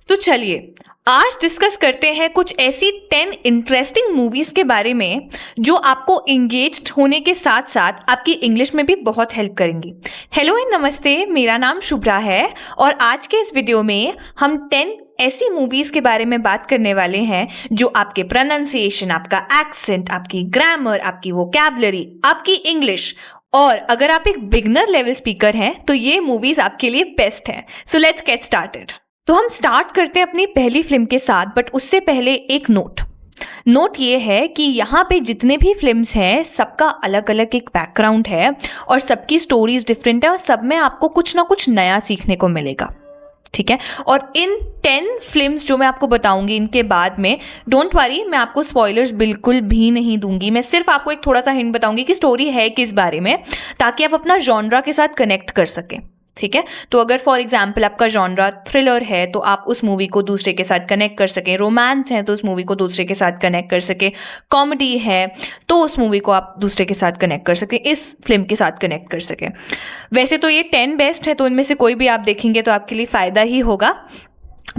तो चलिए आज डिस्कस करते हैं कुछ ऐसी 10 इंटरेस्टिंग मूवीज के बारे में जो आपको एंगेज्ड होने के साथ साथ आपकी इंग्लिश में भी बहुत हेल्प करेंगी। हेलो एंड नमस्ते, मेरा नाम शुभ्रा है और आज के इस वीडियो में हम 10 ऐसी मूवीज के बारे में बात करने वाले हैं जो आपके प्रोनाउंसिएशन, आपका एक्सेंट, आपकी ग्रामर, आपकी वोकैबुलरी, आपकी इंग्लिश और अगर आप एक बिगनर लेवल स्पीकर हैं तो ये मूवीज आपके लिए बेस्ट हैं। So let's get started. तो हम स्टार्ट करते हैं अपनी पहली फिल्म के साथ, बट उससे पहले एक नोट ये है कि यहाँ पे जितने भी फिल्म्स हैं सबका अलग अलग एक बैकग्राउंड है और सबकी स्टोरीज डिफरेंट है और सब में आपको कुछ ना कुछ नया सीखने को मिलेगा, ठीक है। और इन 10 फिल्म्स जो मैं आपको बताऊंगी इनके बाद में, डोंट वरी, मैं आपको स्पॉयलर्स बिल्कुल भी नहीं दूंगी। मैं सिर्फ आपको एक थोड़ा सा हिंट बताऊंगी कि स्टोरी है किस बारे में, ताकि आप अपना जॉनरा के साथ कनेक्ट कर सकें, ठीक है। तो अगर फॉर एग्जाम्पल आपका जॉनरा थ्रिलर है तो आप उस मूवी को दूसरे के साथ कनेक्ट कर सकें, रोमांस है तो उस मूवी को दूसरे के साथ कनेक्ट कर सकें, कॉमेडी है तो उस मूवी को आप दूसरे के साथ कनेक्ट कर सकें, इस फिल्म के साथ कनेक्ट कर सकें। वैसे तो ये 10 बेस्ट है तो इनमें से कोई भी आप देखेंगे तो आपके लिए फ़ायदा ही होगा,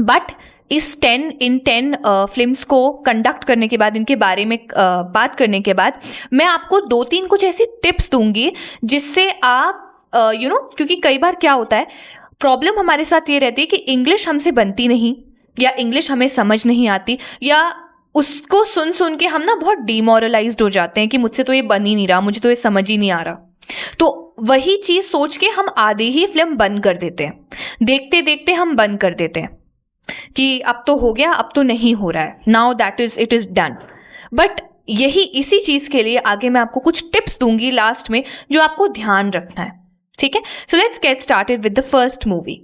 बट इस 10 फिल्म्स को कंडक्ट करने के बाद, इनके बारे में बात करने के बाद, मैं आपको 2-3 कुछ ऐसी टिप्स दूंगी जिससे आप क्योंकि कई बार क्या होता है, प्रॉब्लम हमारे साथ ये रहती है कि इंग्लिश हमसे बनती नहीं या इंग्लिश हमें समझ नहीं आती या उसको सुन सुन के हम ना बहुत डिमोरलाइज्ड हो जाते हैं कि मुझसे तो ये बन ही नहीं रहा, मुझे तो ये समझ ही नहीं आ रहा। तो वही चीज़ सोच के हम आधी ही फिल्म बंद कर देते हैं, देखते देखते हम बंद कर देते हैं कि अब तो हो गया, अब तो नहीं हो रहा है, now that is it is done. But इसी चीज़ के लिए आगे मैं आपको कुछ टिप्स दूंगी लास्ट में जो आपको ध्यान रखना है, ठीक है। So let's get started with the first movie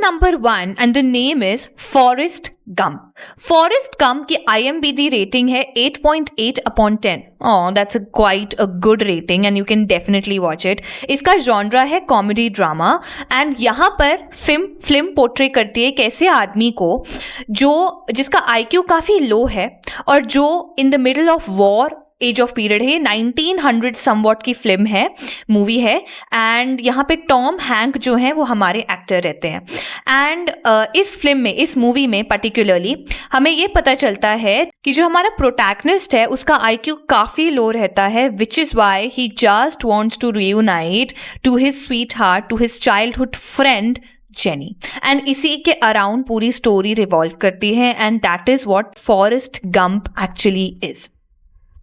number 1 and the name is Forrest Gump. Forrest Gump की IMDb रेटिंग है 8.8/10। That's quite a good rating and you can definitely watch it. इसका जॉनरा है comedy drama and यहाँ पर film portray करती है एक ऐसे आदमी को जिसका IQ काफ़ी लो है और जो in the middle of war age of period है। 1900 समवॉट की फिल्म है, मूवी है एंड यहाँ पे टॉम हैंक जो हैं वो हमारे एक्टर रहते हैं। एंड इस मूवी में पर्टिकुलरली हमें ये पता चलता है कि जो हमारा प्रोटैगनिस्ट है उसका IQ काफ़ी लो रहता है, which is why he just wants to reunite to his sweetheart, to his childhood friend Jenny. And इसी के अराउंड पूरी स्टोरी रिवॉल्व करती है and that is what Forrest Gump actually is,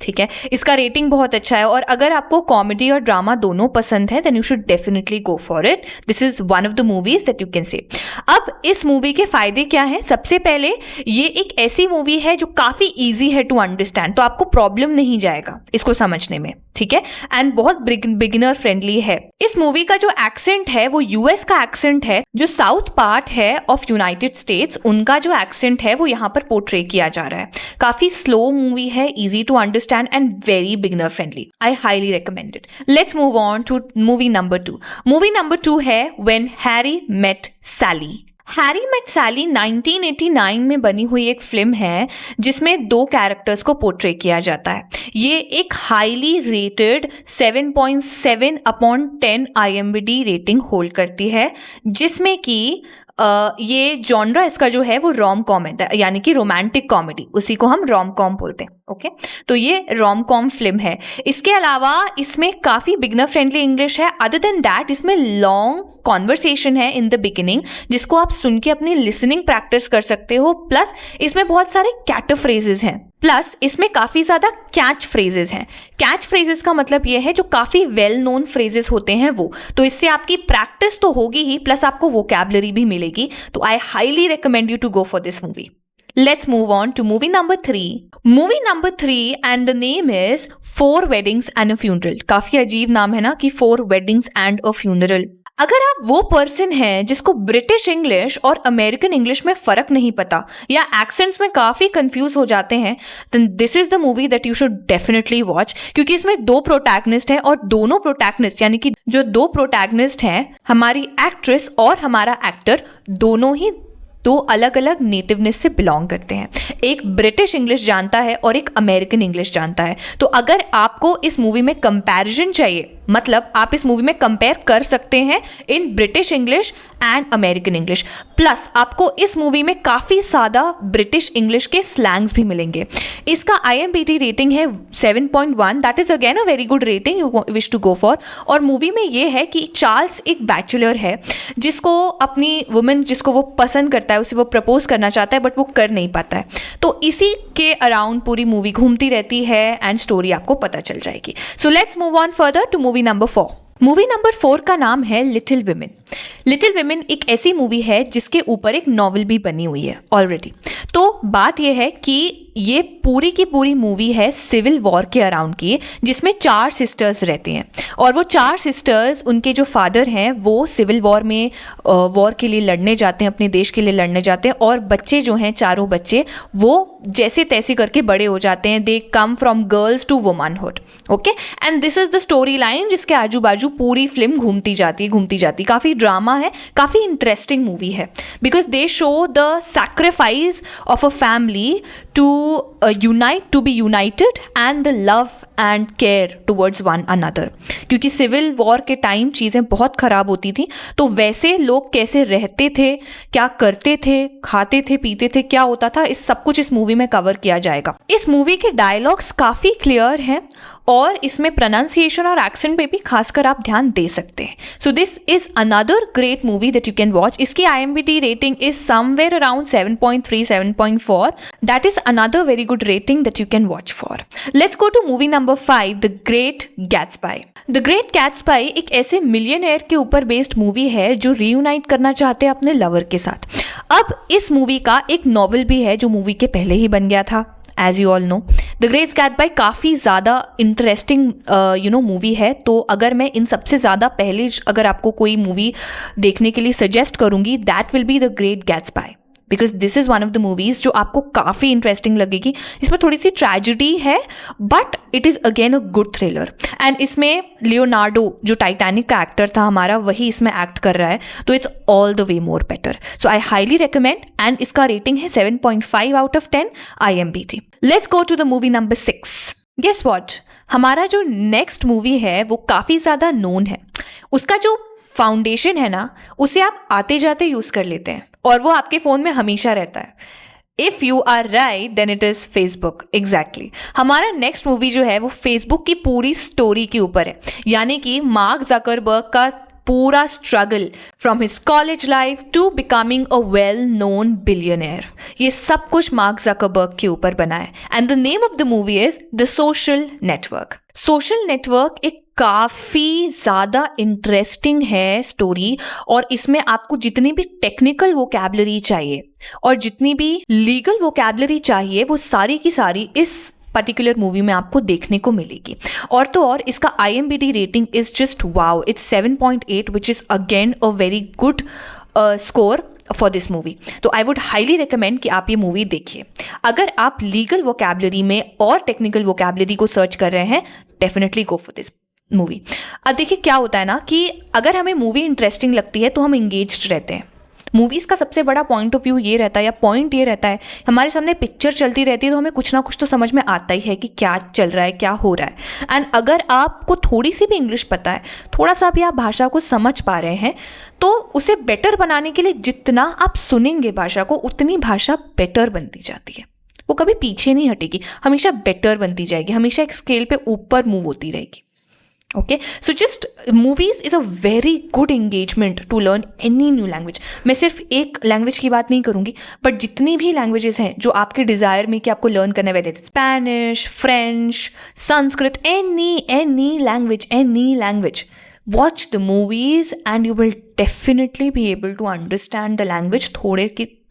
ठीक है। इसका रेटिंग बहुत अच्छा है और अगर आपको कॉमेडी और ड्रामा दोनों पसंद है then you should definitely go for it. This is one of the movies that you can say. अब इस मूवी के फायदे क्या हैं? सबसे पहले ये एक ऐसी मूवी है जो काफ़ी ईजी है टू अंडरस्टैंड, तो आपको प्रॉब्लम नहीं जाएगा इसको समझने में, ठीक है। एंड बहुत बिगिनर फ्रेंडली है। इस मूवी का जो एक्सेंट है वो US का एक्सेंट है, जो साउथ पार्ट है ऑफ यूनाइटेड स्टेट्स उनका जो एक्सेंट है वो यहाँ पर पोर्ट्रे किया जा रहा है। काफ़ी स्लो मूवी है, easy to understand and very beginner friendly. I highly recommend it. Let's move on to movie number 2। Movie number 2 है when Harry met Sally. Harry met Sally 1989 में बनी हुई एक फिल्म है जिसमें 2 कैरेक्टर्स को पोर्ट्रे किया जाता है। ये एक highly rated 7.7/10 IMDb rating hold करती है, जिसमें कि ये जॉनरा इसका जो है वो रोम कॉम है, यानी कि रोमांटिक कॉमेडी, उसी को हम रोम कॉम बोलते हैं, ओके। तो ये रोम कॉम फिल्म है। इसके अलावा इसमें काफ़ी बिगनर फ्रेंडली इंग्लिश है। अदर देन दैट इसमें लॉन्ग कॉन्वर्सेशन है इन द बिगिनिंग जिसको आप सुन के अपनी लिसनिंग प्रैक्टिस कर सकते हो। प्लस इसमें बहुत सारे कैटर फ्रेजेस हैं, प्लस इसमें काफ़ी ज़्यादा कैच फ्रेजेस हैं। कैच फ्रेजेस का मतलब ये है जो काफ़ी वेल नोन फ्रेजेस होते हैं वो, तो इससे आपकी प्रैक्टिस तो होगी ही, प्लस आपको वोकैबुलरी भी मिलेगी। तो I highly recommend you to go for this movie. Let's move on to movie number 3. Movie number 3 and the name is 4 Weddings and a Funeral. काफ़ी अजीब नाम है ना कि 4 Weddings and a Funeral. अगर आप वो पर्सन हैं जिसको ब्रिटिश इंग्लिश और अमेरिकन इंग्लिश में फ़र्क नहीं पता या एक्सेंट्स में काफ़ी कंफ्यूज हो जाते हैं, then this is the movie that you should definitely watch, क्योंकि इसमें 2 प्रोटैगनिस्ट हैं और दोनों प्रोटैगनिस्ट यानी कि जो 2 प्रोटैगनिस्ट हैं, हमारी एक्ट्रेस और हमारा एक्टर, दोनों ही 2 अलग अलग नेटिवनेस से बिलोंग करते हैं। एक ब्रिटिश इंग्लिश जानता है और एक अमेरिकन इंग्लिश जानता है। तो अगर आपको इस मूवी में कंपैरिजन चाहिए मतलब आप इस मूवी में कंपेयर कर सकते हैं in British English and American English. Plus आपको इस मूवी में काफ़ी ज़्यादा ब्रिटिश इंग्लिश के स्लैंग्स भी मिलेंगे। इसका IMDb रेटिंग है 7.1, that is again a very good rating you wish to go for. और मूवी में ये है कि चार्ल्स एक बैचलर है जिसको अपनी वुमेन जिसको वो पसंद करता है उसे वो प्रपोज करना चाहता है बट वो कर नहीं पाता है। तो इसी के अराउंड पूरी मूवी घूमती रहती है एंड स्टोरी आपको पता चल जाएगी। So let's move on further to movie number 4। Movie number 4 का नाम है लिटिल विमेन। लिटिल विमेन एक ऐसी मूवी है जिसके ऊपर एक नॉवल भी बनी हुई है ऑलरेडी। तो बात यह है कि ये पूरी की पूरी मूवी है सिविल वॉर के अराउंड की, जिसमें 4 सिस्टर्स रहती हैं और वो 4 सिस्टर्स उनके जो फादर हैं वो सिविल वॉर में वॉर के लिए लड़ने जाते हैं, अपने देश के लिए लड़ने जाते हैं। और बच्चे जो हैं, चारों बच्चे, वो जैसे तैसे करके बड़े हो जाते हैं। They come from girls to womanhood. Okay, and this is the story line जिसके आजू बाजू पूरी फिल्म घूमती जाती। काफ़ी ड्रामा है, काफ़ी इंटरेस्टिंग मूवी है because they show the sacrifice of a family to be united and the love and care towards one another। क्योंकि सिविल वॉर के टाइम चीज़ें बहुत ख़राब होती थी, तो वैसे लोग कैसे रहते थे, क्या करते थे, खाते थे, पीते थे, क्या होता था, इस सब कुछ इस मूवी में कवर किया जाएगा। इस मूवी के डायलॉग्स काफ़ी क्लियर हैं और इसमें प्रोनाउंसिएशन और एक्सेंट पे भी खासकर आप ध्यान दे सकते हैं। So this is another great movie that you can watch. इसकी IMDb rating is somewhere around 7.3, 7.4। That is another very good rating that you can watch for. Let's go to movie number 5, the Great Gatsby. The Great Gatsby एक ऐसे millionaire के ऊपर based movie है जो reunite करना चाहते हैं अपने लवर के साथ। अब इस मूवी का एक नॉवल भी है जो मूवी के पहले ही बन गया था, as you all know. The Great Gatsby काफ़ी ज़्यादा इंटरेस्टिंग मूवी है। तो अगर मैं इन सबसे ज़्यादा पहले अगर आपको कोई मूवी देखने के लिए सजेस्ट करूँगी, that will be the Great Gatsby because this is one of the movies जो आपको काफ़ी इंटरेस्टिंग लगेगी। इसमें थोड़ी सी ट्रेजिडी है but it is again a good thriller. And इसमें लियोनार्डो जो टाइटैनिक का एक्टर था हमारा, वही इसमें एक्ट कर रहा है, तो it's all the way more better. So I highly recommend. And इसका रेटिंग है 7.5 out of 10 IMDb। Let's go to the movie number 6। Guess what, हमारा जो नेक्स्ट मूवी है वो काफ़ी ज़्यादा नोन है। उसका जो फाउंडेशन है ना, उसे आप आते जाते यूज़ कर लेते हैं और वो आपके फ़ोन में हमेशा रहता है। If you are right then it is Facebook. Exactly, हमारा नेक्स्ट मूवी जो है वो फेसबुक की पूरी स्टोरी के ऊपर है, यानी कि मार्क ज़करबर्ग का पूरा struggle from his college life to becoming a well known billionaire. ये सब कुछ मार्क ज़करबर्ग के ऊपर बना है। And the name of the movie is The Social Network. Social Network एक काफ़ी ज़्यादा इंटरेस्टिंग है स्टोरी, और इसमें आपको जितनी भी टेक्निकल वोकैबुलरी चाहिए और जितनी भी लीगल वोकैबुलरी चाहिए वो सारी की सारी इस पर्टिकुलर मूवी में आपको देखने को मिलेगी। और तो और इसका IMDb rating is just wow, it's 7.8 which is again a very good score for this movie. तो आई वुड हाईली रिकमेंड कि आप ये मूवी देखिए। अगर आप लीगल वोकैबुलरी में और टेक्निकल वोकैबुलरी को सर्च कर रहे हैं, definitely go for this movie. अब देखिए क्या होता है ना कि अगर हमें मूवी इंटरेस्टिंग लगती है तो हम इंगेज्ड रहते हैं। मूवीज़ का सबसे बड़ा पॉइंट ऑफ व्यू ये रहता है, या पॉइंट ये रहता है, हमारे सामने पिक्चर चलती रहती है तो हमें कुछ ना कुछ तो समझ में आता ही है कि क्या चल रहा है, क्या हो रहा है। एंड अगर आपको थोड़ी सी भी इंग्लिश पता है, थोड़ा सा भी आप भाषा को समझ पा रहे हैं, तो उसे बेटर बनाने के लिए जितना आप सुनेंगे भाषा को, उतनी भाषा बेटर बनती जाती है। वो कभी पीछे नहीं हटेगी, हमेशा बेटर बनती जाएगी, हमेशा एक स्केल पे ऊपर मूव होती रहेगी। Okay, so just movies is a very good engagement to learn any new language. मैं सिर्फ एक लैंग्वेज की बात नहीं करूँगी, बट जितनी भी लैंग्वेजेस हैं जो आपके डिज़ायर में कि आपको लर्न करना है, Spanish, French, Sanskrit, any language, watch the movies and you will definitely be able to understand the language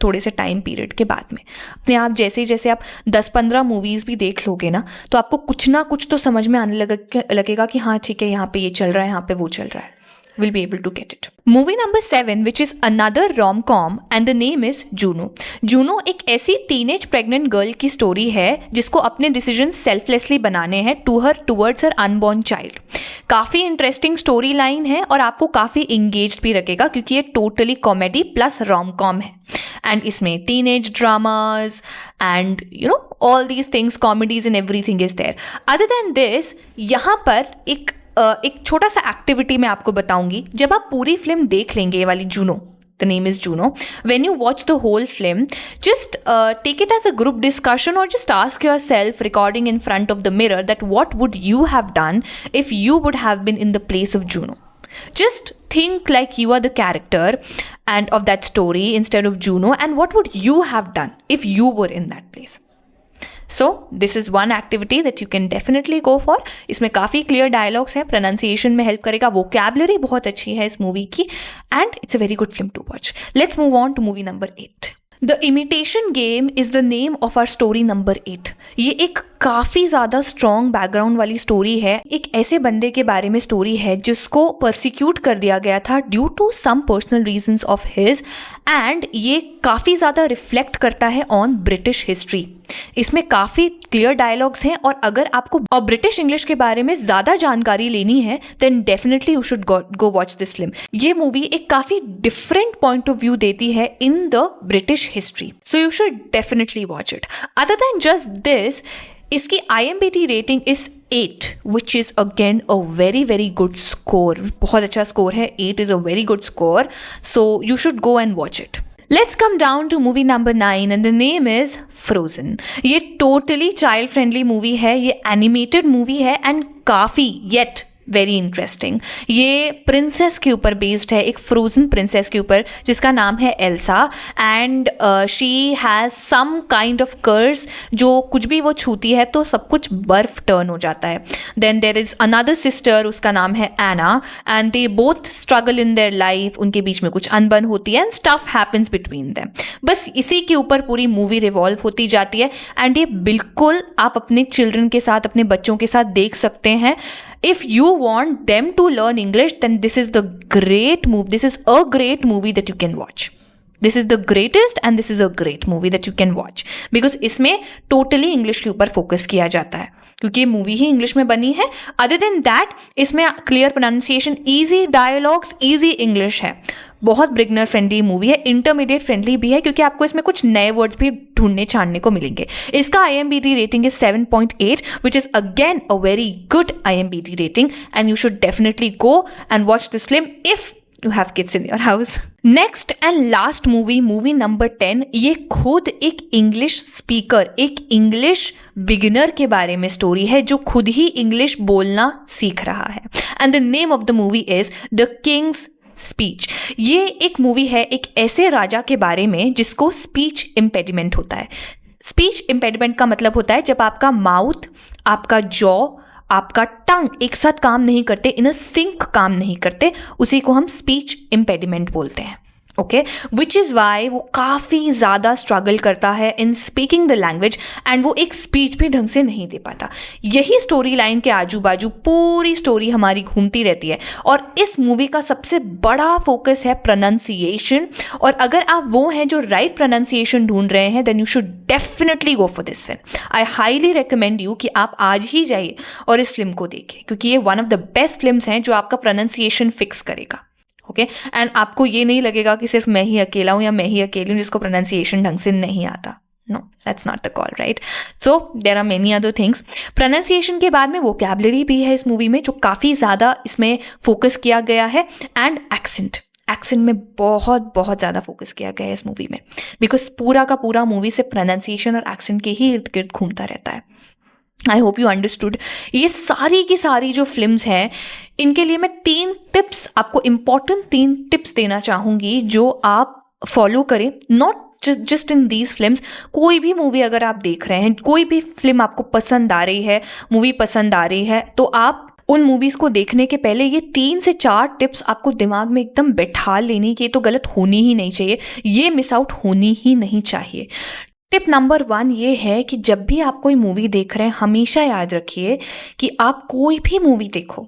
थोड़े से टाइम पीरियड के बाद में। अपने आप जैसे आप 10-15 मूवीज़ भी देख लोगे ना, तो आपको कुछ ना कुछ तो समझ में आने लगेगा कि हाँ ठीक है, यहाँ पे ये चल रहा है, यहाँ पे वो चल रहा है। Will be able to get it. Movie number 7, which is another rom-com, and the name is Juno. Juno एक ऐसी टीनेज प्रेग्नेंट गर्ल की स्टोरी है जिसको अपने डिसीजन सेल्फलेसली बनाने हैं towards her unborn child. काफ़ी इंटरेस्टिंग स्टोरी लाइन है और आपको काफ़ी इंगेज्ड भी रखेगा क्योंकि ये टोटली कॉमेडी प्लस रोम-कॉम है। एंड इसमें teenage dramas and all these things, comedies and everything is there. Other than this, यहाँ पर एक एक छोटा सा एक्टिविटी मैं आपको बताऊंगी। जब आप पूरी फिल्म देख लेंगे, ये वाली Juno, the name is Juno, when you watch the whole film, just take it as a group discussion or just ask yourself, recording in front of the mirror, that what would you have done if you would have been in the place of Juno. Just think like you are the character and of that story instead of Juno, and what would you have done if you were in that place. So this is one activity that you can definitely go for. इसमें काफ़ी clear dialogues हैं, pronunciation में help करेगा, vocabulary बहुत अच्छी है इस movie की, and it's a very good film to watch. Let's move on to movie number 8. The Imitation Game is the name of our story number 8. ये एक काफ़ी ज़्यादा स्ट्रॉन्ग बैकग्राउंड वाली स्टोरी है. एक ऐसे बंदे के बारे में स्टोरी है जिसको परसिक्यूट कर दिया गया था due to some personal reasons of his, and ये काफ़ी ज़्यादा रिफ्लेक्ट करता है ऑन ब्रिटिश हिस्ट्री. इसमें काफ़ी क्लियर डायलॉग्स हैं, और अगर आपको ब्रिटिश इंग्लिश के बारे में ज़्यादा जानकारी लेनी है then definitely you should go watch this film. ये मूवी एक काफ़ी डिफरेंट पॉइंट ऑफ व्यू देती है in the British history, so you should definitely watch it. Other than just this, इसकी IMDb rating is 8, which is again a very very good score. बहुत अच्छा score है, 8 is a very good score, so you should go and watch it. Let's come down to movie number 9 and the name is Frozen. ये totally child friendly movie है, ये animated movie है and काफ़ी yet very interesting. ये princess के ऊपर based है, एक फ्रोजन प्रिंसेस के ऊपर जिसका नाम है Elsa, and she has some kind of curse, जो कुछ भी वो छूती है तो सब कुछ बर्फ टर्न हो जाता है. Then there is another sister, उसका नाम है Anna, and they both struggle in their life. उनके बीच में कुछ अनबन होती है and stuff happens between them. बस इसी के ऊपर पूरी मूवी रिवॉल्व होती जाती है, एंड ये बिल्कुल आप अपने चिल्ड्रन के साथ, अपने बच्चों के साथ देख सकते हैं. If you want them to learn English, then this is the great movie. This is a great movie that you can watch. This is the greatest and this is a great movie that you can watch. Because इसमें totally English के ऊपर focus किया जाता है, क्योंकि ये movie ही English में बनी है. Other than that, इसमें clear pronunciation, easy dialogues, easy English है. बहुत बिगनर फ्रेंडली मूवी है, इंटरमीडिएट फ्रेंडली भी है, क्योंकि आपको इसमें कुछ नए वर्ड्स भी ढूंढने छानने को मिलेंगे. इसका IMDb rating is 7.8, which is again a very good IMDb rating, and you should definitely go and watch this film if you have kids in your house. Next and last movie, movie number 10, ये खुद एक English speaker, एक English beginner के बारे में story है जो खुद ही इंग्लिश बोलना सीख रहा है. And the name of the movie is the Kings speech. ये एक मूवी है एक ऐसे राजा के बारे में जिसको स्पीच इम्पेडिमेंट होता है. स्पीच इम्पेडिमेंट का मतलब होता है जब आपका माउथ, आपका जॉ, आपका टंग एक साथ काम नहीं करते, इन अ सिंक काम नहीं करते, उसी को हम स्पीच इम्पेडिमेंट बोलते हैं. ओके, विच इज़ वाई वो काफ़ी ज़्यादा स्ट्रगल करता है in speaking the language, and वो एक स्पीच भी ढंग से नहीं दे पाता. यही स्टोरी लाइन के आजू बाजू पूरी स्टोरी हमारी घूमती रहती है, और इस मूवी का सबसे बड़ा फोकस है प्रोनाउंसिएशन. और अगर आप वो हैं जो राइट प्रोनाउंसिएशन ढूंढ रहे हैं, then you should definitely go for this film. I highly recommend you कि आप आज ही जाइए और इस फिल्म को देखें, क्योंकि ये one of the best films हैं जो आपका प्रोनाउंसिएशन फिक्स करेगा. ओके, एंड आपको ये नहीं लगेगा कि सिर्फ मैं ही अकेला हूँ या मैं ही अकेली हूँ जिसको प्रोनाउंसिएशन ढंग से नहीं आता. No, that's not the call, right? So there are many other things. Pronunciation के बाद में वोकैबुलरी भी है इस मूवी में जो काफ़ी ज़्यादा इसमें फोकस किया गया है, एंड एक्सेंट में बहुत बहुत ज़्यादा फोकस किया गया है इस मूवी में, बिकॉज पूरा का पूरा मूवी से प्रोनाउंसिएशन और एक्सेंट के ही इर्द गिर्द घूमता रहता है. I hope you understood. ये सारी की सारी जो फिल्म्स हैं, इनके लिए मैं 3 टिप्स, आपको इम्पॉर्टेंट 3 टिप्स देना चाहूँगी जो आप फॉलो करें. Not just in these films, कोई भी मूवी अगर आप देख रहे हैं, कोई भी फिल्म आपको पसंद आ रही है, मूवी पसंद आ रही है, तो आप उन मूवीज़ को देखने के पहले ये 3 से 4 टिप्स आपको दिमाग में एकदम बैठा लेनी कि ये तो गलत होनी ही नहीं चाहिए, ये मिस आउट होनी ही नहीं चाहिए. टिप नंबर 1 ये है कि जब भी आप कोई मूवी देख रहे हैं, हमेशा याद रखिए कि आप कोई भी मूवी देखो,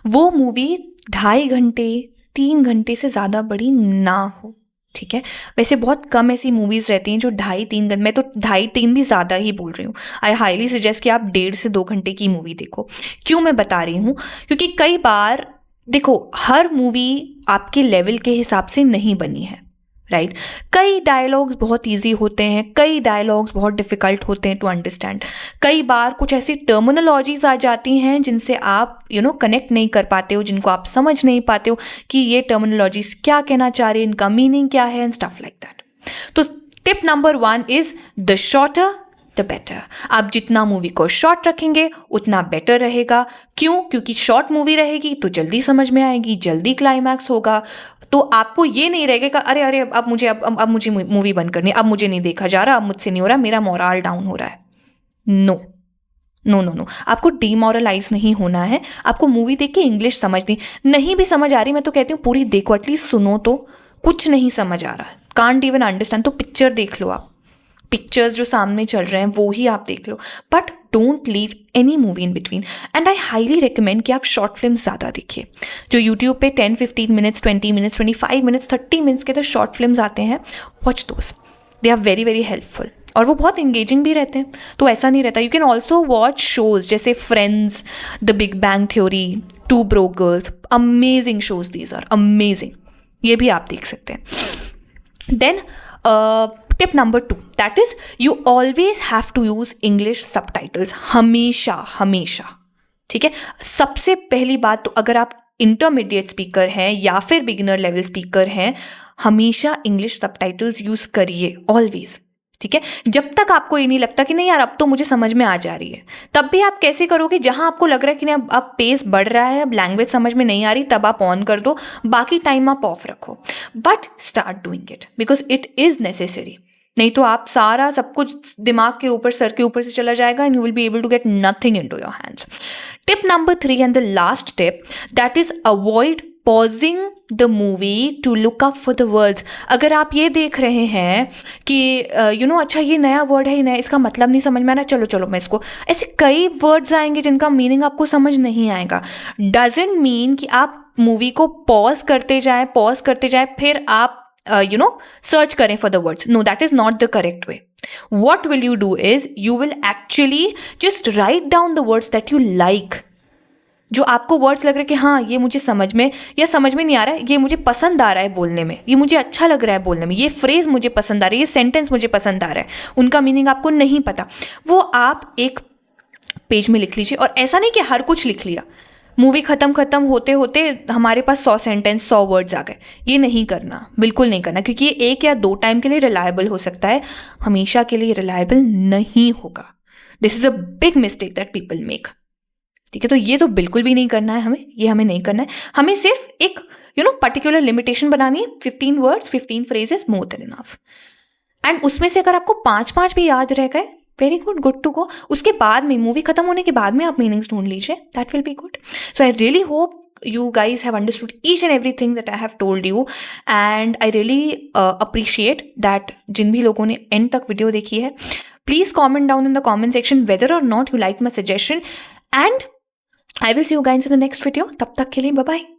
वो मूवी 2.5 घंटे 3 घंटे से ज़्यादा बड़ी ना हो. ठीक है, वैसे बहुत कम ऐसी मूवीज़ रहती हैं जो 2.5-3 घंटे, मैं तो 2.5-3 भी ज़्यादा ही बोल रही हूँ. आई हाईली सजेस्ट कि आप 1.5 से 2 घंटे की मूवी देखो. क्यों मैं बता रही हूँ? क्योंकि कई बार देखो, हर मूवी आपके लेवल के हिसाब से नहीं बनी है, राइट। कई डायलॉग्स बहुत ईजी होते हैं, कई डायलॉग्स बहुत डिफ़िकल्ट होते हैं टू अंडरस्टैंड। कई बार कुछ ऐसी टर्मिनोलॉजीज आ जाती हैं जिनसे आप कनेक्ट नहीं कर पाते हो, जिनको आप समझ नहीं पाते हो कि ये टर्मिनोलॉजीज क्या कहना चाह रही है, इनका मीनिंग क्या है एंड स्टफ लाइक दैट। तो tip number 1 is the shorter the better. आप जितना मूवी को शॉर्ट रखेंगे उतना बेटर रहेगा। क्यों? क्योंकि शॉर्ट मूवी रहेगी तो जल्दी समझ में आएगी, जल्दी क्लाइमैक्स होगा, तो आपको ये नहीं रहेगा कि अरे अब मुझे मूवी बंद करनी है, अब मुझे नहीं देखा जा रहा, अब मुझसे नहीं हो रहा, मेरा मोरल डाउन हो रहा है। नो नो नो नो, आपको डीमोरलाइज नहीं होना है। आपको मूवी देख के इंग्लिश समझनी, नहीं भी समझ आ रही मैं तो कहती हूँ पूरी देखो, एटलीस्ट सुनो तो। कुछ नहीं समझ आ रहा, कांट इवन अंडरस्टैंड, तो पिक्चर देख लो आप, पिक्चर्स जो सामने चल रहे हैं वो ही आप देख लो, but don't leave any movie in between. And I highly recommend कि आप शॉर्ट फिल्म ज़्यादा देखिए। जो यूट्यूब पे 10-15 मिनट्स, 20 मिनट्स, 25 मिनट्स, 30 मिनट्स के तो शॉर्ट फिल्म्स आते हैं, watch those, they are very very helpful और वो बहुत इंगेजिंग भी रहते हैं। तो ऐसा नहीं रहता। You can also watch shows जैसे Friends, the Big Bang Theory, Two Broke Girls, amazing shows, these are amazing, ये भी आप देख सकते हैं। Then tip number 2, that is you always have to use English subtitles, हमेशा हमेशा, ठीक है। सबसे पहली बात तो अगर आप इंटरमीडिएट स्पीकर हैं या फिर बिगिनर लेवल स्पीकर हैं, हमेशा इंग्लिश सबटाइटल्स यूज करिए, ऑलवेज, ठीक है। जब तक आपको ये नहीं लगता कि नहीं यार अब तो मुझे समझ में आ जा रही है, तब भी आप कैसे करोगे? जहां आपको लग रहा है कि नहीं अब पेस बढ़ रहा है, अब लैंग्वेज समझ में नहीं आ रही, तब आप ऑन कर दो, बाकी टाइम आप ऑफ रखो, but start doing it because it is necessary. नहीं तो आप सारा सब कुछ दिमाग के ऊपर, सर के ऊपर से चला जाएगा and you will be able to get nothing into your hands. Tip number 3 and the last tip, that is avoid pausing the movie to look up for the words. अगर आप ये देख रहे हैं कि अच्छा ये नया वर्ड है, नया, इसका मतलब नहीं समझ में आ रहा, चलो मैं इसको, ऐसे कई वर्ड्स आएंगे जिनका मीनिंग आपको समझ नहीं आएगा। डजंट मीन कि आप मूवी को पॉज करते जाएं फिर आप search करें for the words. No, that is not the correct way. What will you do is you will actually just write down the words that you like. जो आपको वर्ड्स लग रहे हैं कि हाँ ये मुझे समझ में या समझ में नहीं आ रहा है, ये मुझे पसंद आ रहा है बोलने में, ये मुझे अच्छा लग रहा है बोलने में, ये फ्रेज मुझे पसंद आ रहा है, ये सेंटेंस मुझे पसंद आ रहा है, उनका मीनिंग आपको नहीं पता, वो आप एक पेज में लिख लीजिए। और ऐसा नहीं कि हर कुछ लिख लिया, मूवी ख़त्म होते होते हमारे पास 100 सेंटेंस, 100 वर्ड्स आ गए, ये नहीं करना, बिल्कुल नहीं करना, क्योंकि ये 1 या 2 टाइम के लिए रिलायबल हो सकता है, हमेशा के लिए रिलायबल नहीं होगा। This is a big mistake that people make, ठीक है। तो ये तो बिल्कुल भी नहीं करना है हमें, ये हमें नहीं करना है। हमें सिर्फ एक पर्टिकुलर लिमिटेशन बनानी है, 15 words, 15 phrases, more than enough. And उसमें से अगर आपको 5 भी याद रह गए, वेरी गुड टू गो। उसके बाद में, मूवी खत्म होने के बाद में आप मीनिंग्स ढूंढ लीजिए, that will be good. So I really hope you guys have understood each and everything that I have told you, and I really appreciate that जिन भी लोगों ने end तक वीडियो देखी है, please comment down in the comment section whether or not you like my suggestion, and I will see you guys in the next video. तब तक के लिए bye bye.